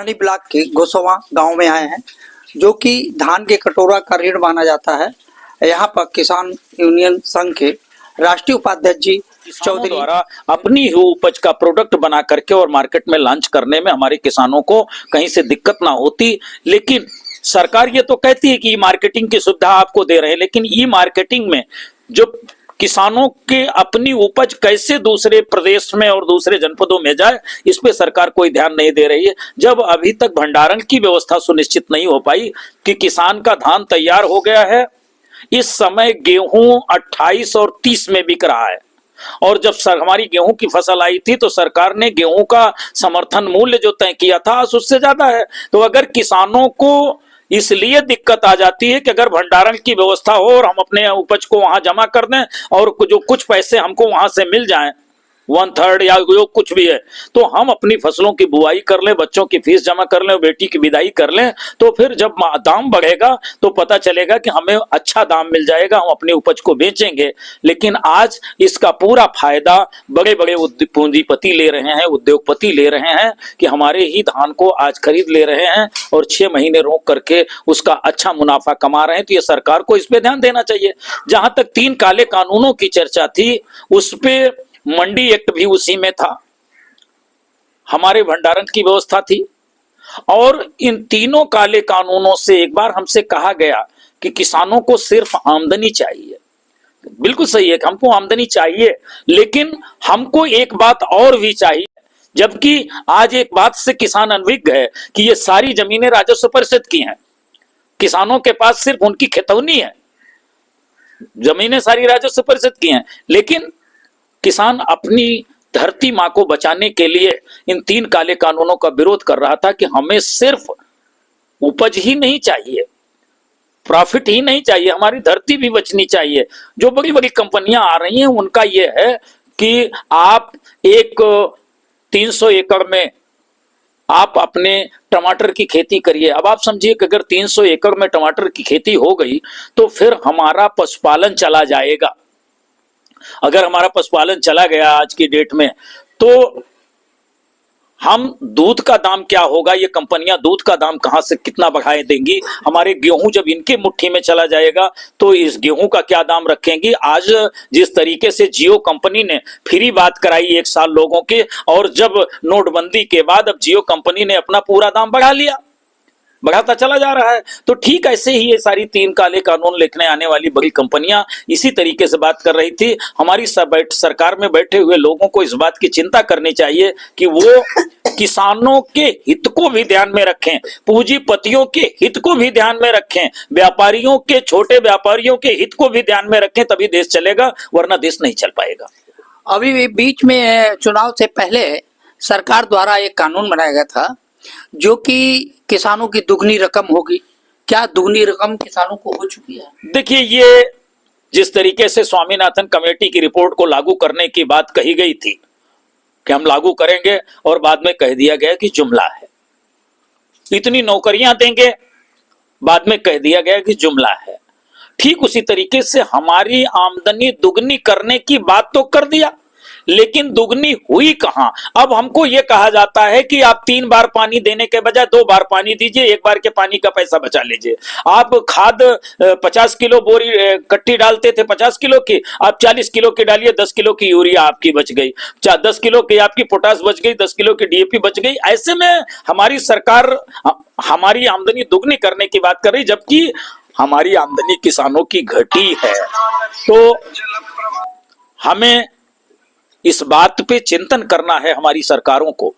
Barwani block के गोसवा गांव में आए हैं, जो कि धान के कटोरा का ऋण माना जाता है। यहाँ पर किसान यूनियन संघ के राष्ट्रीय उपाध्यक्ष जी चौधरी द्वारा अपनी ही उपज का प्रोडक्ट बना करके और मार्केट में लॉन्च करने में हमारे किसानों को कहीं से दिक्कत ना होती। लेकिन सरकार ये तो कहती है कि मार्केटिंग की सुविधा आपको दे रहे हैं, लेकिन ई मार्केटिंग में जो किसानों के अपनी उपज कैसे दूसरे प्रदेश में और दूसरे जनपदों में जाए, इस पे सरकार कोई ध्यान नहीं दे रही है। जब अभी तक भंडारण की व्यवस्था सुनिश्चित नहीं हो पाई कि किसान का धान तैयार हो गया है, इस समय गेहूं 28 और 30 में बिक रहा है, और जब हमारी गेहूं की फसल आई थी तो सरकार ने गेहूं का समर्थन मूल्य जो तय किया था उससे ज्यादा है। तो अगर किसानों को इसलिए दिक्कत आ जाती है कि अगर भंडारण की व्यवस्था हो और हम अपने उपज को वहां जमा कर दें और जो कुछ पैसे हमको वहां से मिल जाएं, 1/3 या जो कुछ भी है, तो हम अपनी फसलों की बुआई कर लें, बच्चों की फीस जमा कर लें, बेटी की विदाई कर लें, तो फिर जब दाम बढ़ेगा तो पता चलेगा कि हमें अच्छा दाम मिल जाएगा, हम अपनी उपज को बेचेंगे। लेकिन आज इसका पूरा फायदा बड़े बड़े पूंजीपति ले रहे हैं, उद्योगपति ले रहे हैं कि हमारे ही धान को आज खरीद ले रहे हैं और 6 महीने रोक करके उसका अच्छा मुनाफा कमा रहे हैं। तो ये सरकार को इस पे ध्यान देना चाहिए। जहां तक 3 काले कानूनों की चर्चा थी, उस पे मंडी एक्ट भी उसी में था, हमारे भंडारण की व्यवस्था थी, और इन तीनों काले कानूनों से एक बार हमसे कहा गया कि किसानों को सिर्फ आमदनी चाहिए। बिल्कुल सही है कि हमको आमदनी चाहिए, लेकिन हमको एक बात और भी चाहिए। जबकि आज एक बात से किसान अनभिज्ञ है कि ये सारी जमीनें राजस्व परिषद की हैं, किसानों के पास सिर्फ उनकी खेतौनी है, जमीनें सारी राजस्व परिषद की हैं। लेकिन किसान अपनी धरती मां को बचाने के लिए इन 3 काले कानूनों का विरोध कर रहा था कि हमें सिर्फ उपज ही नहीं चाहिए, प्रॉफिट ही नहीं चाहिए, हमारी धरती भी बचनी चाहिए। जो बड़ी बड़ी कंपनियां आ रही हैं उनका यह है कि आप एक 300 एकड़ में आप अपने टमाटर की खेती करिए। अब आप समझिए कि अगर 300 एकड़ में टमाटर की खेती हो गई तो फिर हमारा पशुपालन चला जाएगा। अगर हमारा पशुपालन चला गया आज की डेट में, तो हम दूध का दाम क्या होगा, ये कंपनियां दूध का दाम कहां से कितना बढ़ाए देंगी। हमारे गेहूं जब इनके मुट्ठी में चला जाएगा तो इस गेहूं का क्या दाम रखेंगी। आज जिस तरीके से जियो कंपनी ने फ्री बात कराई 1 साल लोगों के, और जब नोटबंदी के बाद अब जियो कंपनी ने अपना पूरा दाम बढ़ा लिया, बढ़ाता चला जा रहा है। तो ठीक ऐसे ही ये सारी 3 काले कानून लिखने आने वाली बड़ी कंपनियां इसी तरीके से बात कर रही थी। हमारी सरकार में बैठे हुए लोगों को इस बात की चिंता करनी चाहिए कि वो किसानों के हित को भी ध्यान में रखें, पूंजीपतियों के हित को भी ध्यान में रखें, व्यापारियों के, छोटे व्यापारियों के हित को भी ध्यान में रखें, तभी देश चलेगा, वरना देश नहीं चल पाएगा। अभी बीच में चुनाव से पहले सरकार द्वारा एक कानून बनाया गया था जो कि किसानों की दुगनी रकम होगी। क्या दुगनी रकम किसानों को हो चुकी है? देखिए, ये जिस तरीके से स्वामीनाथन कमेटी की रिपोर्ट को लागू करने की बात कही गई थी कि हम लागू करेंगे, और बाद में कह दिया गया कि जुमला है, इतनी नौकरियां देंगे, बाद में कह दिया गया कि जुमला है। ठीक उसी तरीके से हमारी आमदनी दुगनी करने की बात तो कर दिया, लेकिन दुगनी हुई कहां। अब हमको यह कहा जाता है कि आप 3 बार पानी देने के बजाय 2 बार पानी दीजिए, 1 बार के पानी का पैसा बचा लीजिए। आप खाद 50 किलो बोरी कट्टी डालते थे 50 किलो की, आप 40 किलो की डालिए, 10 किलो की यूरिया आपकी बच गई, 10 किलो की आपकी पोटास बच गई, 10 किलो की डीएपी बच गई। ऐसे में हमारी सरकार हमारी आमदनी दुगनी करने की बात कर रही, जबकि हमारी आमदनी किसानों की घटी है। तो हमें इस बात पे चिंतन करना है हमारी सरकारों को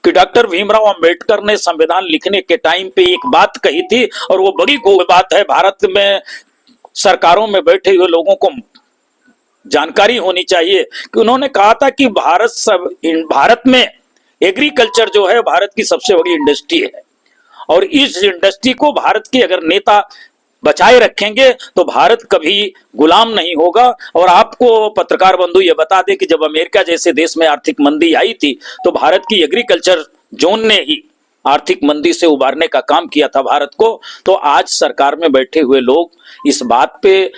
कि डॉक्टर भीमराव अंबेडकर ने संविधान लिखने के टाइम पे एक बात कही थी, और वो बड़ी गूढ़ बात है, भारत में सरकारों में बैठे हुए लोगों को जानकारी होनी चाहिए कि उन्होंने कहा था कि भारत में एग्रीकल्चर जो है भारत की सबसे बड़ी इंडस्ट्री है, और इस इंडस्ट्री को भारत के अगर नेता बचाए रखेंगे तो भारत कभी गुलाम नहीं होगा। और आपको पत्रकार बंधु ये बता दे कि जब अमेरिका जैसे देश में आर्थिक मंदी आई थी तो भारत की एग्रीकल्चर जोन ने ही आर्थिक मंदी से उबारने का काम किया था भारत को। तो आज सरकार में बैठे हुए लोग इस बात पे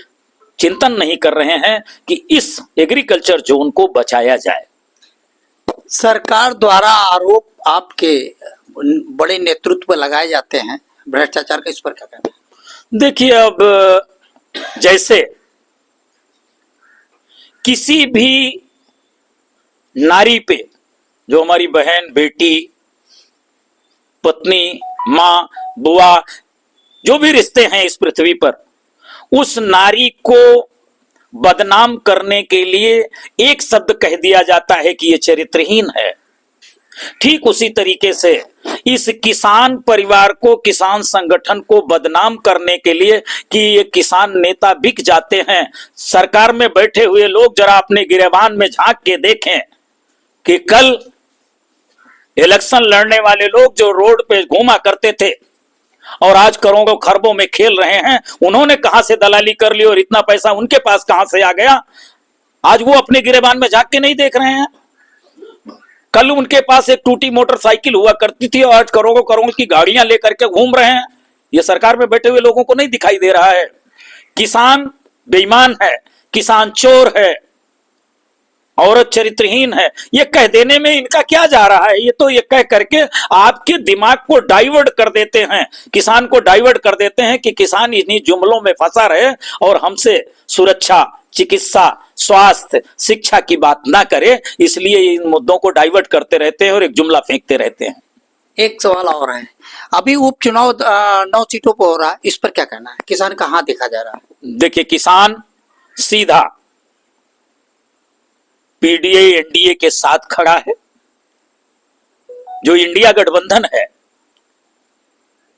चिंतन नहीं कर रहे हैं कि इस एग्रीकल्चर जोन को बचाया जाए। सरकार द्वारा आरोप आपके बड़े नेतृत्व पर लगाए जाते हैं भ्रष्टाचार का, इस पर क्या कहना है? देखिए, अब जैसे किसी भी नारी पे, जो हमारी बहन, बेटी, पत्नी, माँ, बुआ, जो भी रिश्ते हैं इस पृथ्वी पर, उस नारी को बदनाम करने के लिए एक शब्द कह दिया जाता है कि ये चरित्रहीन है। ठीक उसी तरीके से इस किसान परिवार को, किसान संगठन को बदनाम करने के लिए कि ये किसान नेता बिक जाते हैं, सरकार में बैठे हुए लोग जरा अपने गिरेबान में झांक के देखें कि कल इलेक्शन लड़ने वाले लोग जो रोड पे घूमा करते थे और आज करोड़ों खरबों में खेल रहे हैं, उन्होंने कहां से दलाली कर ली और इतना पैसा उनके पास कहां से आ गया, आज वो अपने गिरेबान में झांक के नहीं देख रहे हैं। कल उनके पास एक टूटी मोटरसाइकिल हुआ करती थी और आज करोड़ों करोड़ों की गाड़ियां लेकर के घूम रहे हैं। ये सरकार में बैठे हुए लोगों को नहीं दिखाई दे रहा है। किसान बेईमान है, किसान चोर है, औरत चरित्रहीन है, ये कह देने में इनका क्या जा रहा है? ये तो ये कह करके आपके दिमाग को डाइवर्ट कर देते हैं, किसान को डाइवर्ट कर देते हैं कि किसान इन्हीं जुमलों में फंसा रहे और हमसे सुरक्षा, चिकित्सा, स्वास्थ्य, शिक्षा की बात ना करे, इसलिए इन मुद्दों को डाइवर्ट करते रहते हैं और एक जुमला फेंकते रहते हैं। एक सवाल और है, अभी उपचुनाव 9 सीटों पर हो रहा है, इस पर क्या कहना है? किसान कहाँ देखा जा रहा है? देखिए, किसान सीधा पीडीए एनडीए के साथ खड़ा है। जो इंडिया गठबंधन है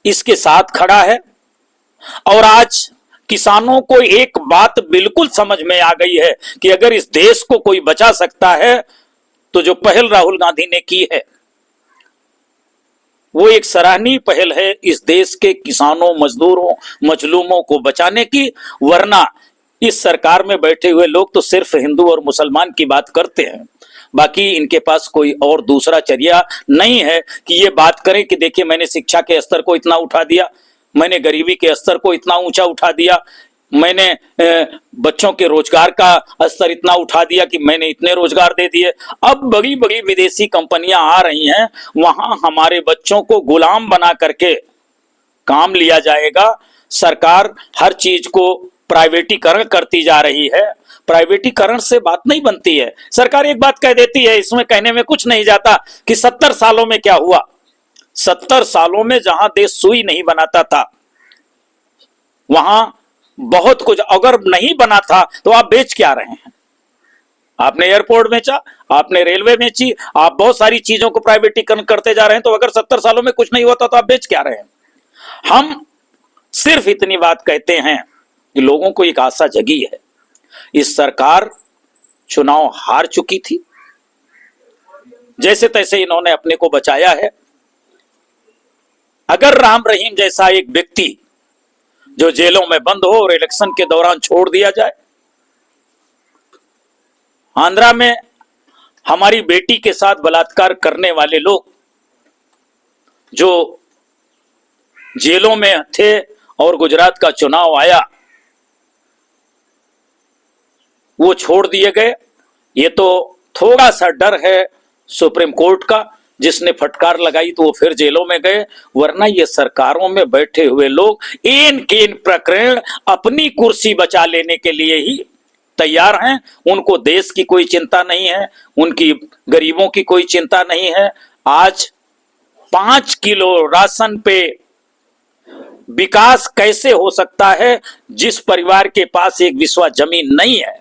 इसके साथ खड़ा है। और आज किसानों को एक बात बिल्कुल समझ में आ गई है कि अगर इस देश को कोई बचा सकता है तो जो पहल राहुल गांधी ने की है वो एक सराहनीय पहल है इस देश के किसानों, मजदूरों, मजलूमों को बचाने की। वरना इस सरकार में बैठे हुए लोग तो सिर्फ हिंदू और मुसलमान की बात करते हैं, बाकी इनके पास कोई और दूसरा चर्या नहीं है कि ये बात करें कि देखिए मैंने शिक्षा के स्तर को इतना उठा दिया, मैंने गरीबी के स्तर को इतना ऊंचा उठा दिया, मैंने बच्चों के रोजगार का स्तर इतना उठा दिया कि मैंने इतने रोजगार दे दिए। अब बड़ी बड़ी विदेशी कंपनियां आ रही हैं, वहां हमारे बच्चों को गुलाम बना करके काम लिया जाएगा। सरकार हर चीज को प्राइवेटीकरण करती जा रही है। प्राइवेटीकरण से बात नहीं बनती है। सरकार एक बात कह देती है, इसमें कहने में कुछ नहीं जाता कि 70 सालों में क्या हुआ। 70 सालों में जहां देश सुई नहीं बनाता था वहां बहुत कुछ, अगर नहीं बना था तो आप बेच क्या रहे हैं? आपने एयरपोर्ट बेचा, आपने रेलवे बेची, आप बहुत सारी चीजों को प्राइवेटीकरण करते जा रहे हैं। तो अगर 70 सालों में कुछ नहीं होता तो आप बेच क्या रहे हैं? हम सिर्फ इतनी बात कहते हैं कि लोगों को एक आशा जगी है। इस सरकार चुनाव हार चुकी थी, जैसे तैसे इन्होंने अपने को बचाया है। अगर राम रहीम जैसा एक व्यक्ति जो जेलों में बंद हो और इलेक्शन के दौरान छोड़ दिया जाए, आंध्रा में हमारी बेटी के साथ बलात्कार करने वाले लोग जो जेलों में थे और गुजरात का चुनाव आया वो छोड़ दिए गए, ये तो थोड़ा सा डर है सुप्रीम कोर्ट का, जिसने फटकार लगाई तो वो फिर जेलों में गए। वरना ये सरकारों में बैठे हुए लोग इन केन प्रकरण अपनी कुर्सी बचा लेने के लिए ही तैयार हैं। उनको देश की कोई चिंता नहीं है, उनकी गरीबों की कोई चिंता नहीं है। आज 5 किलो राशन पे विकास कैसे हो सकता है जिस परिवार के पास एक बिस्वा जमीन नहीं है?